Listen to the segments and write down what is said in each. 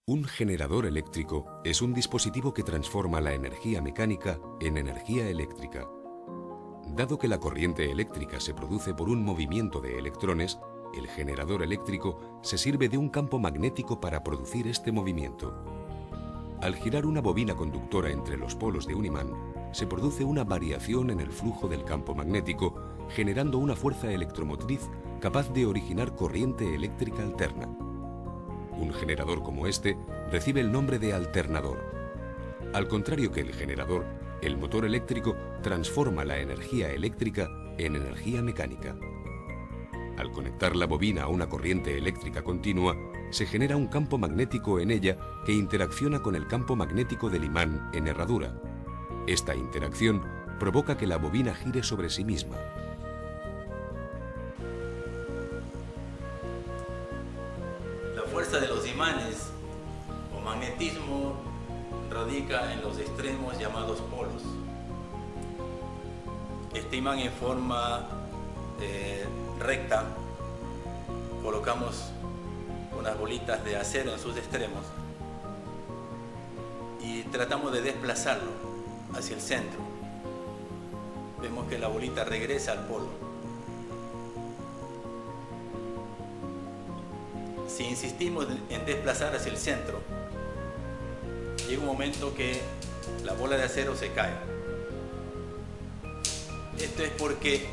Un generador eléctrico es un dispositivo que transforma la energía mecánica en energía eléctrica. Dado que la corriente eléctrica se produce por un movimiento de electrones, el generador eléctrico se sirve de un campo magnético para producir este movimiento. Al girar una bobina conductora entre los polos de un imán, se produce una variación en el flujo del campo magnético, generando una fuerza electromotriz capaz de originar corriente eléctrica alterna. Un generador como este recibe el nombre de alternador. Al contrario que el generador, el motor eléctrico transforma la energía eléctrica en energía mecánica. Al conectar la bobina a una corriente eléctrica continua, se genera un campo magnético en ella que interacciona con el campo magnético del imán en herradura. Esta interacción provoca que la bobina gire sobre sí misma. La fuerza de los imanes o magnetismo radica en los extremos llamados polos. Este imán en forma recta, colocamos unas bolitas de acero en sus extremos y tratamos de desplazarlo hacia el centro. Vemos que la bolita regresa al polo. Si insistimos en desplazar hacia el centro, llega un momento que la bola de acero se cae. Esto es porque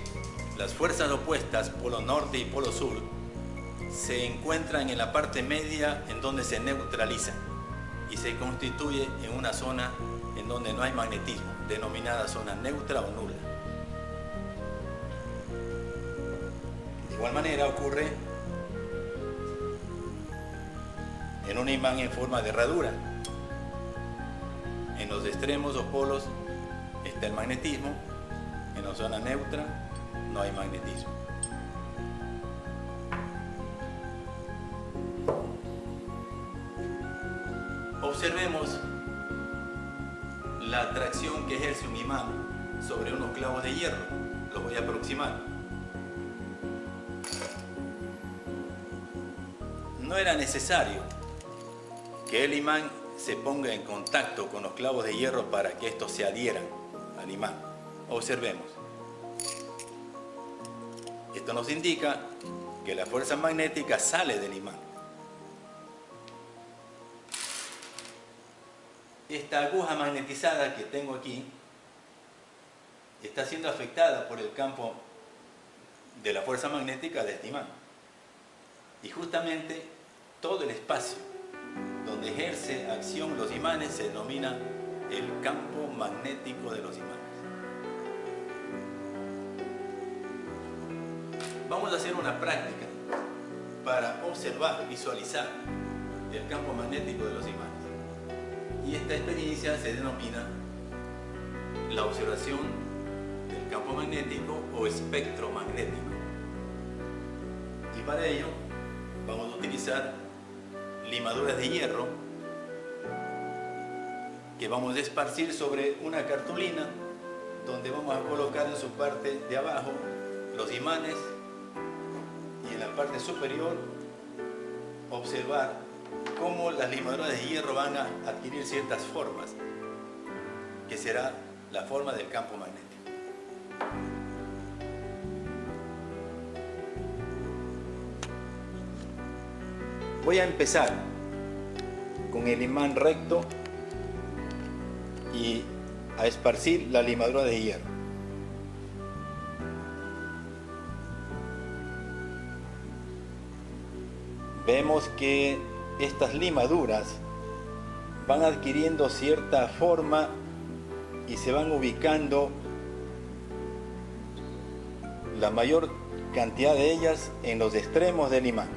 las fuerzas opuestas, polo norte y polo sur, se encuentran en la parte media en donde se neutralizan y se constituye en una zona en donde no hay magnetismo, denominada zona neutra o nula. De igual manera ocurre en un imán en forma de herradura. En los extremos o polos está el magnetismo, en la zona neutra no hay magnetismo. Observemos la atracción que ejerce un imán sobre unos clavos de hierro. Los voy a aproximar. No era necesario que el imán se ponga en contacto con los clavos de hierro para que estos se adhieran al imán. Observemos. Esto nos indica que la fuerza magnética sale del imán. Esta aguja magnetizada que tengo aquí está siendo afectada por el campo de la fuerza magnética de este imán. Y justamente todo el espacio donde ejerce acción los imanes se denomina el campo magnético de los imanes. Vamos a hacer una práctica para observar, visualizar el campo magnético de los imanes. Y esta experiencia se denomina la observación del campo magnético o espectro magnético. Y para ello vamos a utilizar limaduras de hierro que vamos a esparcir sobre una cartulina donde vamos a colocar en su parte de abajo los imanes y en la parte superior observar cómo las limaduras de hierro van a adquirir ciertas formas, que será la forma del campo magnético. Voy a empezar con el imán recto y a esparcir la limadura de hierro. Vemos que estas limaduras van adquiriendo cierta forma y se van ubicando la mayor cantidad de ellas en los extremos del imán.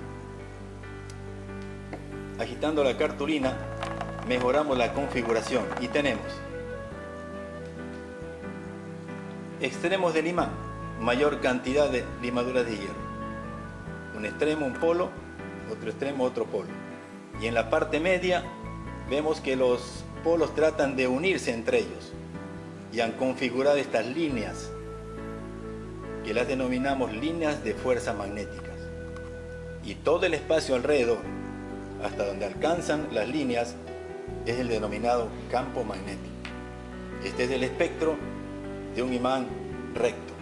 Agitando la cartulina mejoramos la configuración y tenemos extremos del imán, mayor cantidad de limaduras de hierro. Un extremo, un polo, otro extremo, otro polo. Y en la parte media vemos que los polos tratan de unirse entre ellos y han configurado estas líneas que las denominamos líneas de fuerza magnéticas. Y todo el espacio alrededor hasta donde alcanzan las líneas es el denominado campo magnético. Este es el espectro de un imán recto.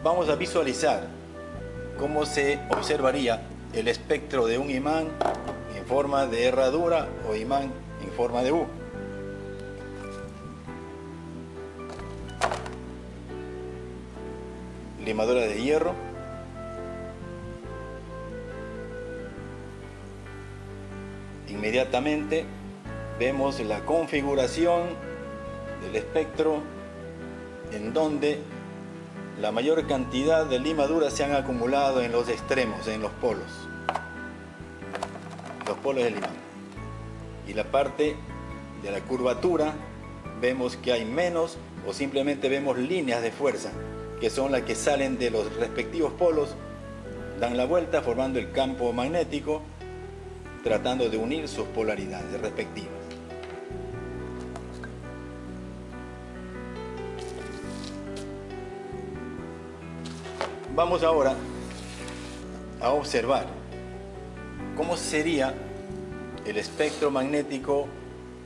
Vamos a visualizar cómo se observaría el espectro de un imán en forma de herradura o imán en forma de U. Limadura de hierro. Inmediatamente vemos la configuración del espectro en donde la mayor cantidad de limaduras se han acumulado en los extremos, en los polos del imán. Y la parte de la curvatura vemos que hay menos o simplemente vemos líneas de fuerza que son las que salen de los respectivos polos, dan la vuelta formando el campo magnético, tratando de unir sus polaridades respectivas. Vamos ahora a observar cómo sería el espectro magnético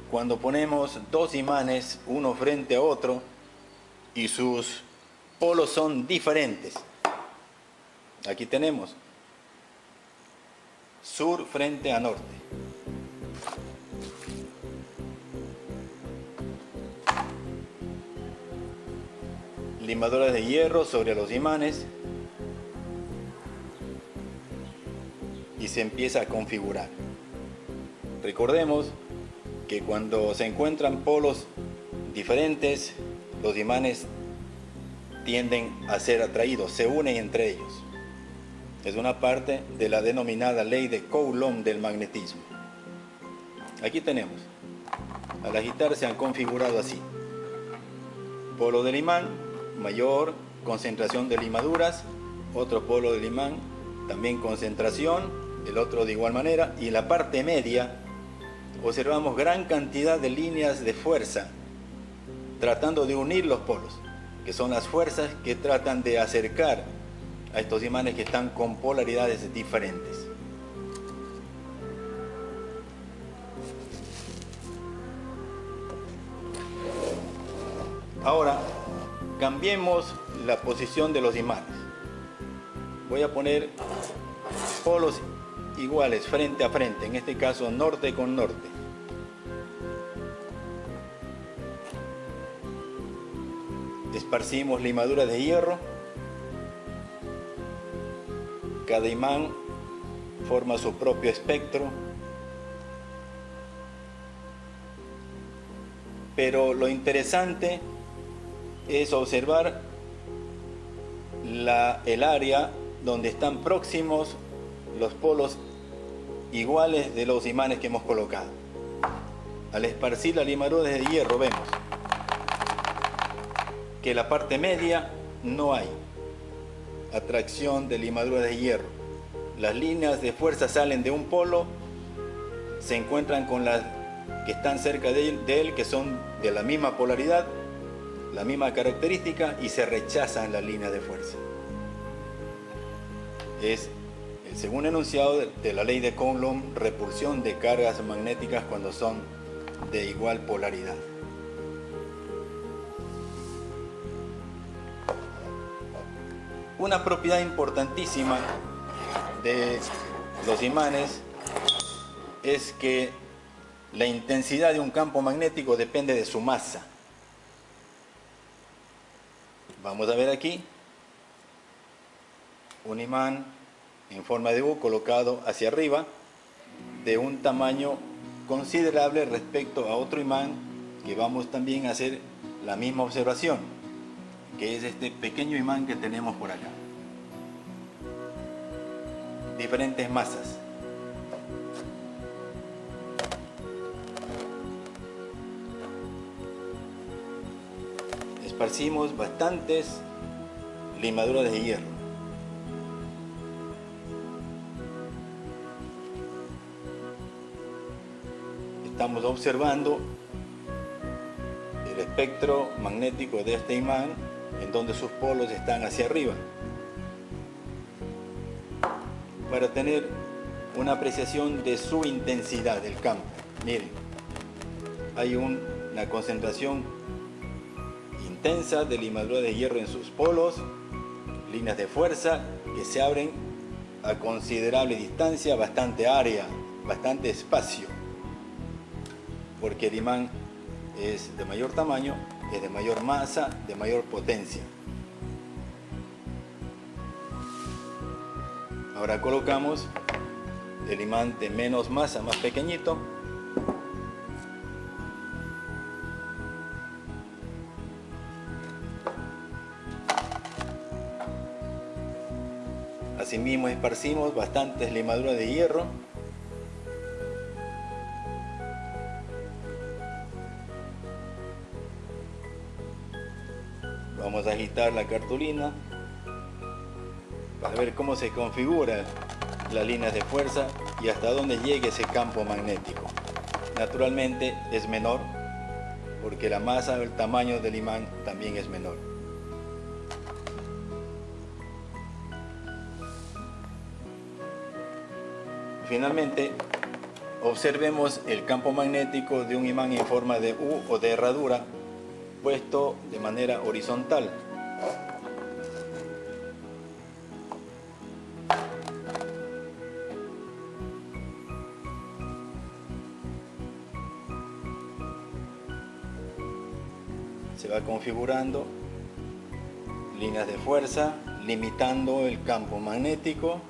cuando ponemos dos imanes uno frente a otro y sus polos son diferentes. Aquí tenemos sur frente a norte. Limaduras de hierro sobre los imanes y se empieza a configurar. Recordemos que cuando se encuentran polos diferentes, los imanes tienden a ser atraídos, se unen entre ellos. Es una parte de la denominada ley de Coulomb del magnetismo. Aquí tenemos, al agitar se han configurado así. Polo del imán, mayor concentración de limaduras, otro polo del imán, también concentración, el otro de igual manera, y en la parte media observamos gran cantidad de líneas de fuerza tratando de unir los polos, que son las fuerzas que tratan de acercar a estos imanes que están con polaridades diferentes. Ahora, cambiemos la posición de los imanes. Voy a poner polos iguales frente a frente, en este caso norte con norte. Esparcimos limaduras de hierro. Cada imán forma su propio espectro. Pero lo interesante es observar el área donde están próximos los polos iguales de los imanes que hemos colocado. Al esparcir las limaduras de hierro vemos que la parte media no hay atracción de limaduras de hierro. Las líneas de fuerza salen de un polo, se encuentran con las que están cerca de él, que son de la misma polaridad, la misma característica, y se rechazan las líneas de fuerza. Es el segundo enunciado de la ley de Coulomb, repulsión de cargas magnéticas cuando son de igual polaridad. Una propiedad importantísima de los imanes es que la intensidad de un campo magnético depende de su masa. Vamos a ver aquí un imán en forma de U colocado hacia arriba de un tamaño considerable respecto a otro imán que vamos también a hacer la misma observación, que es este pequeño imán que tenemos por acá. Diferentes masas. Esparcimos bastantes limaduras de hierro. Estamos observando el espectro magnético de este imán, en donde sus polos están hacia arriba. para tener una apreciación de su intensidad del campo. Miren, hay una concentración intensa de limadura de hierro en sus polos, líneas de fuerza que se abren a considerable distancia, bastante área, bastante espacio, porque el imán es de mayor tamaño, es de mayor masa, de mayor potencia. Ahora colocamos el imán de menos masa, más pequeñito. Asimismo esparcimos bastantes limaduras de hierro. Vamos a agitar la cartulina para ver cómo se configura las líneas de fuerza y hasta dónde llegue ese campo magnético. Naturalmente es menor porque la masa o el tamaño del imán también es menor. Finalmente, observemos el campo magnético de un imán en forma de U o de herradura puesto de manera horizontal. Se va configurando líneas de fuerza, limitando el campo magnético.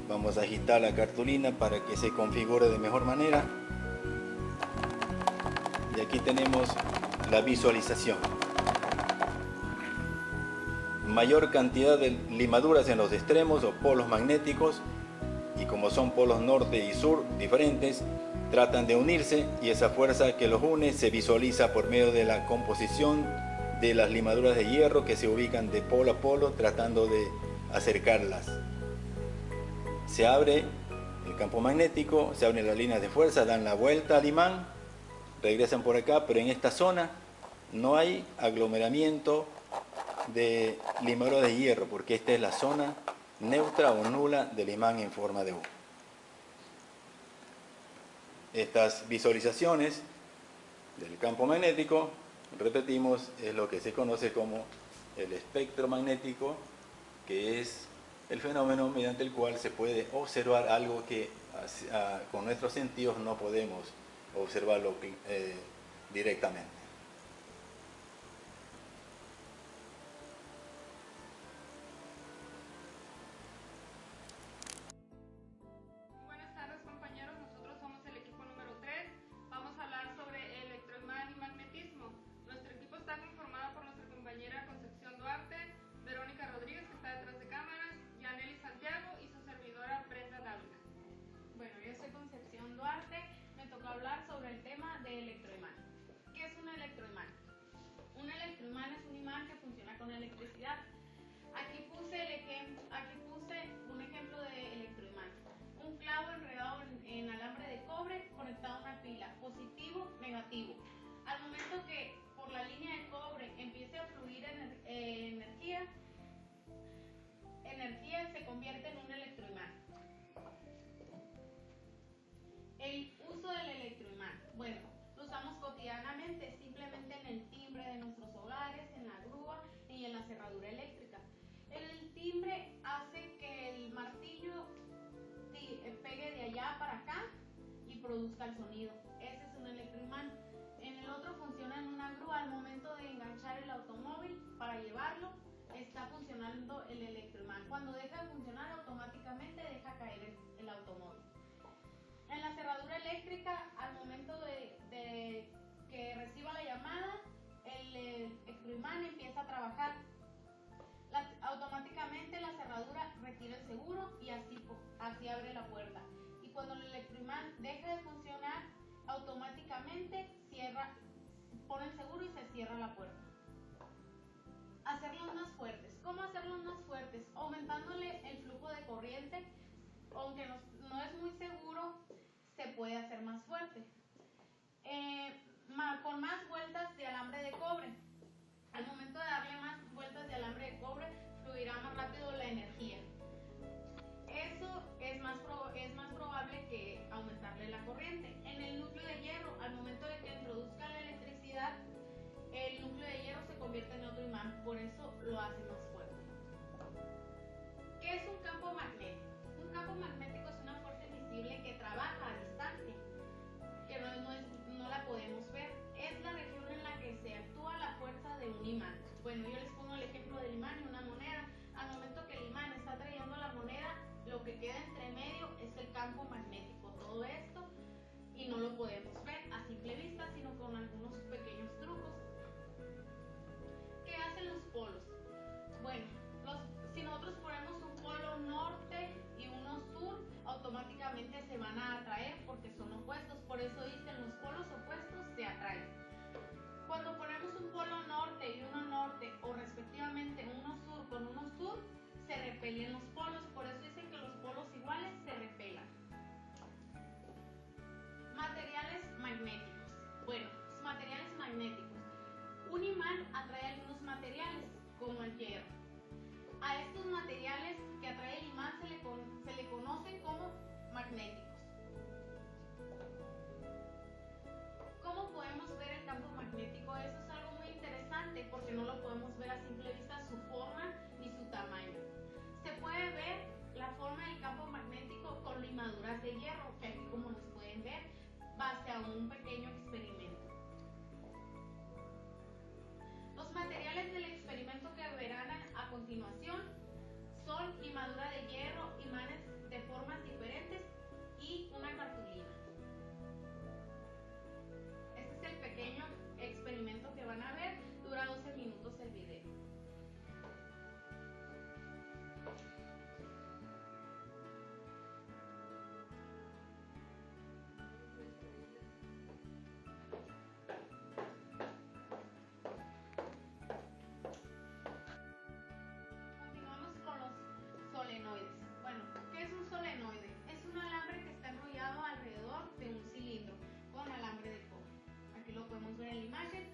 Vamos a agitar la cartulina para que se configure de mejor manera. Y aquí tenemos la visualización. Mayor cantidad de limaduras en los extremos o polos magnéticos, y como son polos norte y sur diferentes, tratan de unirse, y esa fuerza que los une se visualiza por medio de la composición de las limaduras de hierro que se ubican de polo a polo, tratando de acercarlas. Se abre el campo magnético, se abren las líneas de fuerza, dan la vuelta al imán, regresan por acá, pero en esta zona no hay aglomeramiento de limaduras de hierro, porque esta es la zona neutra o nula del imán en forma de U. Estas visualizaciones del campo magnético, repetimos, es lo que se conoce como el espectro magnético, que es el fenómeno mediante el cual se puede observar algo que con nuestros sentidos no podemos observarlo directamente. Buenas tardes, compañeros, nosotros somos el equipo número 3. Vamos a hablar sobre electroimán y magnetismo. Nuestro equipo está conformado por nuestra compañera Concepción Duarte, Verónica Rodríguez, que está detrás de cámaras, Yaneli Santiago y su servidora Brenda Dávila. Bueno, yo soy Concepción Duarte, me toca hablar sobre el tema de electroimán. ¿Qué es un electroimán? Un electroimán es un imán que funciona con electricidad. Aquí puse un ejemplo de electroimán. Un clavo enredado en alambre de cobre conectado a una pila, positivo, negativo. Al momento que por la línea de cobre empiece a fluir energía se convierte en un electroimán. El uso del electroimán. Bueno, lo usamos cotidianamente, simplemente en el timbre de nuestros hogares, en la grúa y en la cerradura eléctrica. El timbre hace que el martillo pegue de allá para acá y produzca el sonido. Ese es un electroimán. En el otro funciona en una grúa. Al momento de enganchar el automóvil para llevarlo, está funcionando el electroimán. Cuando deja de funcionar, automáticamente deja caer el automóvil. En la cerradura eléctrica, al momento de que reciba la llamada, el electroimán empieza a trabajar. Automáticamente la cerradura retira el seguro y así abre la puerta. Y cuando el electroimán deje de funcionar, automáticamente pone el seguro y se cierra la puerta. Hacerlos más fuertes. ¿Cómo hacerlos más fuertes? Aumentándole el flujo de corriente, aunque no es muy seguro, se puede hacer más fuerte. Con más vueltas de alambre de cobre. Al momento de darle más vueltas de convierte en otro imán, por eso lo hace más fuerte. ¿Qué es un campo magnético? Un campo magnético es una fuerza invisible que trabaja a distancia, que no la podemos ver. Es la región en la que se actúa la fuerza de un imán. Bueno, yo les pongo el ejemplo del imán y una moneda. Al momento que el imán está trayendo la moneda, lo que queda entre medio es el campo magnético. Todo esto, y no lo podemos ver a simple vista, sino con algunos pequeños trucos. ¿Qué hacen los polos? Bueno, si nosotros ponemos un polo norte y uno sur, automáticamente se van a atraer porque son opuestos. Por eso dicen los polos opuestos se atraen. Cuando ponemos un polo norte y uno norte, o respectivamente uno sur con uno sur, se repelen los polos. Por eso dicen que los polos iguales se repelan. Materiales magnéticos. Bueno, materiales magnéticos. Un imán atrae algunos materiales, como el hierro. A estos materiales que atrae el imán se le conocen como magnéticos. ¿Cómo podemos ver el campo magnético? Eso es algo muy interesante porque no lo podemos ver a simple vista su forma ni su tamaño. Se puede ver la forma del campo magnético con limaduras de hierro, que aquí como nos pueden ver, base a un pequeño experimento. Los materiales del experimento que verán a continuación son limadura de hierro, imanes de formas diferentes y una cartulina. Este es el pequeño experimento que van a ver, dura 12 minutos el video. Solenoides. Bueno, ¿qué es un solenoide? Es un alambre que está enrollado alrededor de un cilindro con alambre de cobre. Aquí lo podemos ver en la imagen.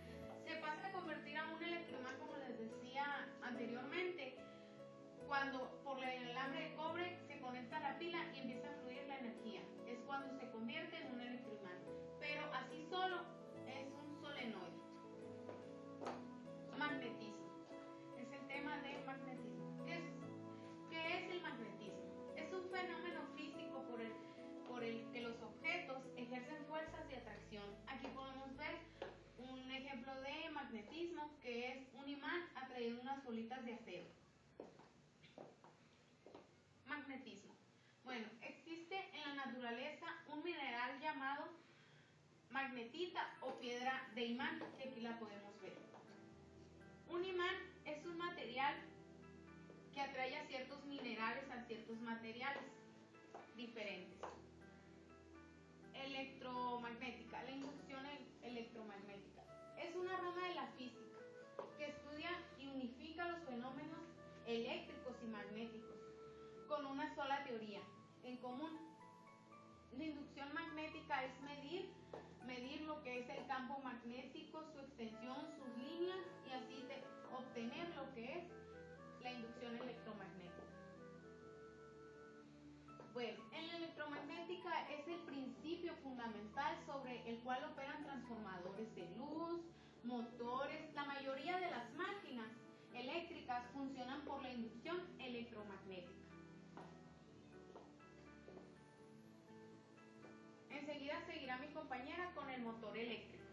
Se pasa a convertir a un electroimán, como les decía anteriormente, cuando por el alambre de cobre se conecta a la pila y empieza a fluir la energía. Es cuando se convierte en un electroimán. Pero así solo es un solenoide. Magnetismo. Es el tema de magnetismo. ¿Qué es el magnetismo? Es un fenómeno físico por el que los objetos ejercen fuerzas de atracción. Aquí podemos ver un ejemplo de magnetismo, que es un imán atrayendo unas bolitas de acero. Magnetismo. Bueno, existe en la naturaleza un mineral llamado magnetita o piedra de imán, que aquí la podemos ver. Un imán es un material que atrae a ciertos minerales, a ciertos materiales diferentes. Electromagnética, la inducción electromagnética. Es una rama de la física que estudia y unifica los fenómenos eléctricos y magnéticos con una sola teoría en común. La inducción magnética es medir lo que es el campo magnético, su extensión, sus líneas, y así obtener lo que es la inducción electromagnética. Bueno, en la electromagnética es el principio fundamental sobre el cual operan transformadores de luz, motores. La mayoría de las máquinas eléctricas funcionan por la inducción electromagnética. Enseguida seguirá mi compañera con el motor eléctrico.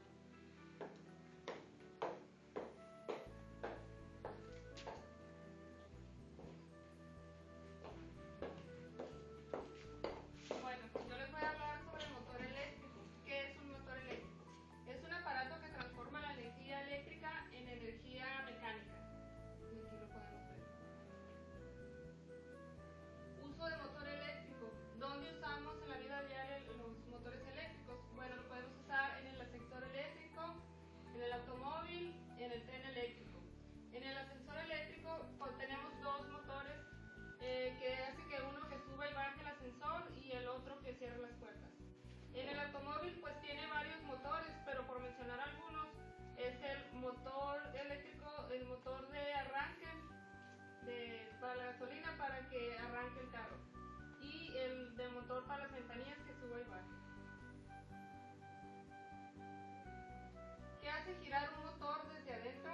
Bueno, yo les voy a hablar sobre el motor eléctrico. ¿Qué es un motor eléctrico? Es un aparato que transforma la energía eléctrica en energía mecánica. Y aquí lo podemos ver. Uso de motor eléctrico. ¿Dónde usamos en la vida diaria los motores eléctricos? Bueno, lo podemos usar en el sector eléctrico, en el automóvil, en el tren eléctrico. En el ascensor eléctrico tenemos dos motores que hace que uno que suba y baje el ascensor y el otro que cierre las puertas. En el automóvil pues tiene varios motores, pero por mencionar algunos, es el motor eléctrico, el motor de arranque para la gasolina para que arranque el carro, y el de motor para las ventanillas que suba y baje. ¿Qué hace girar un motor desde adentro?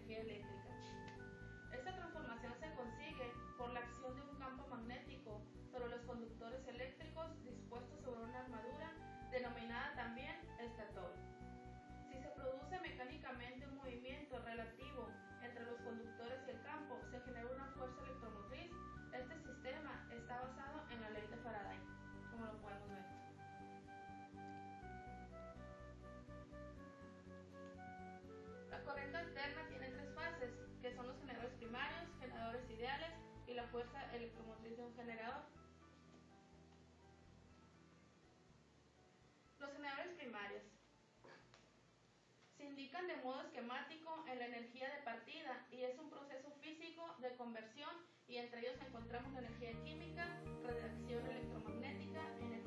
energía eléctrica. Esta transformación se consigue por la acción de un campo magnético sobre los conductores eléctricos dispuestos sobre una armadura denominada también estator. Si se produce mecánicamente un movimiento relativo entre los conductores y el campo, se genera una fuerza electromotriz. Este sistema está basado en la ley de Faraday, como lo podemos ver. La corriente alterna tiene tres fases, que son los generadores primarios, generadores ideales y la fuerza electromotriz de un generador. Los generadores primarios se indican de modo esquemático en la energía de partida y es un proceso físico de conversión, y entre ellos encontramos la energía química, radiación electromagnética, energía